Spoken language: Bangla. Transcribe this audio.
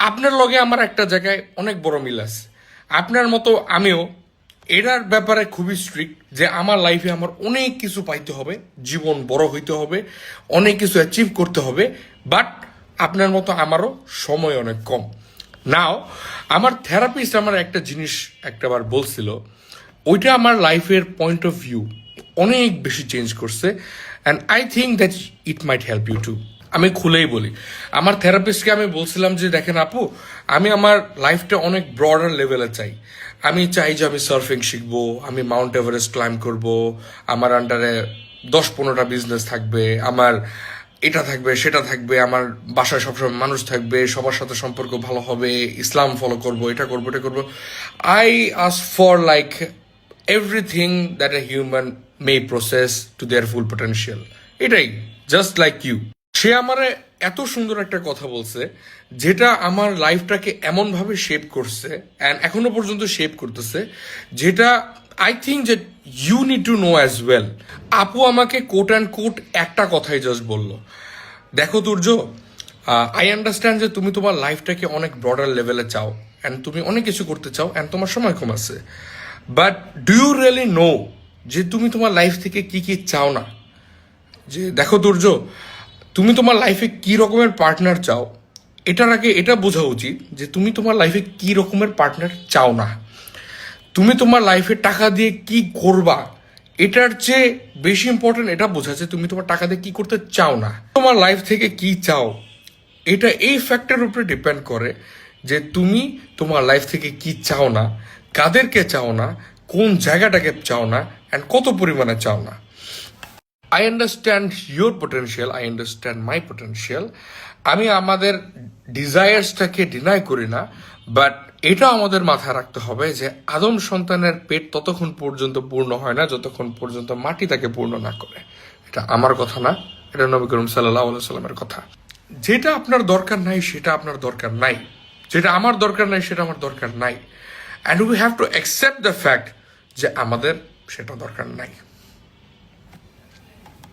আপনার লগে আমার একটা জায়গায় অনেক বড় মিল আছে। আপনার মতো আমিও এটার ব্যাপারে খুবই স্ট্রিক্ট যে আমার লাইফে আমার অনেক কিছু পাইতে হবে, জীবন বড় হইতে হবে, অনেক কিছু অ্যাচিভ করতে হবে। বাট আপনার মতো আমারও সময় অনেক কম। নাও আমার থেরাপিস্ট আমার একটা জিনিস একটাবার বলছিল, ওইটা আমার লাইফের পয়েন্ট অফ ভিউ অনেক বেশি চেঞ্জ করছে। And I think that it might help you too. আমি খুলেই বলি, আমার থেরাপিস্টকে আমি বলছিলাম যে দেখেন আপু, আমি আমার লাইফটা অনেক ব্রডার লেভেলে চাই। আমি চাই যে আমি সার্ফিং শিখবো, আমি মাউন্ট এভারেস্ট ক্লাইম্ব করব, আমার আন্ডারে 10-15টা বিজনেস থাকবে, আমার এটা থাকবে সেটা থাকবে, আমার বাসায় সবসময় মানুষ থাকবে, সবার সাথে সম্পর্ক ভালো হবে, ইসলাম ফলো করব, এটা করবো এটা করবো। I ask for like everything that a human May process to their full potential. এটাই, জাস্ট লাইক ইউ। সে আমারে এত সুন্দর একটা কথা বলছে যেটা আমার লাইফটাকে এমনভাবে শেপ করছে অ্যান্ড এখনো পর্যন্ত শেপ করতেছে, যেটা আই থিঙ্ক যে you need to know as well. আপু আমাকে কোট অ্যান্ড কোট একটা কথাই জাস্ট বললো, দেখো তুর্য, আই আন্ডারস্ট্যান্ড যে তুমি তোমার লাইফটাকে অনেক ব্রডার লেভেলে চাও অ্যান্ড তুমি অনেক কিছু করতে চাও অ্যান্ড তোমার সময় কম আছে, but do you really know যে তুমি তোমার লাইফ থেকে কি কি চাও না? যে দেখো তুর্য, তুমি তোমার লাইফে কি রকমের পার্টনার চাও, এটার আগে এটা বোঝা উচিত যে তুমি তোমার লাইফে কি রকমের পার্টনার চাও না। তুমি তোমার লাইফে টাকা দিয়ে কি করবা, এটার চেয়ে বেশি ইম্পর্টেন্ট এটা বোঝা যে তুমি তোমার টাকা দিয়ে কি করতে চাও না। তোমার লাইফ থেকে কি চাও, এটা এই ফ্যাক্টরের উপরে ডিপেন্ড করে যে তুমি তোমার লাইফ থেকে কি চাও না, কাদেরকে চাও না, কোন জায়গাটাকে চাও না, অ্যান্ড কত পরিমাণে চাও না। I understand your potential, I understand my potential. আমি আমাদের ডিজায়ার্সটাকে ডিনাই করি না, বাট এটা আমাদের মাথায় রাখতে হবে যে আদম সন্তানের পেট ততক্ষণ পর্যন্ত পূর্ণ হয় না যতক্ষণ পর্যন্ত মাটি তাকে পূর্ণ না করে। এটা আমার কথা না, এটা নবী করিম সাল্লাল্লাহু আলাইহি সাল্লামের কথা। যেটা আপনার দরকার নাই সেটা আপনার দরকার নাই, যেটা আমার দরকার নাই সেটা আমার দরকার নাই, and we have to accept the fact যে আমাদের সেটা দরকার নাই।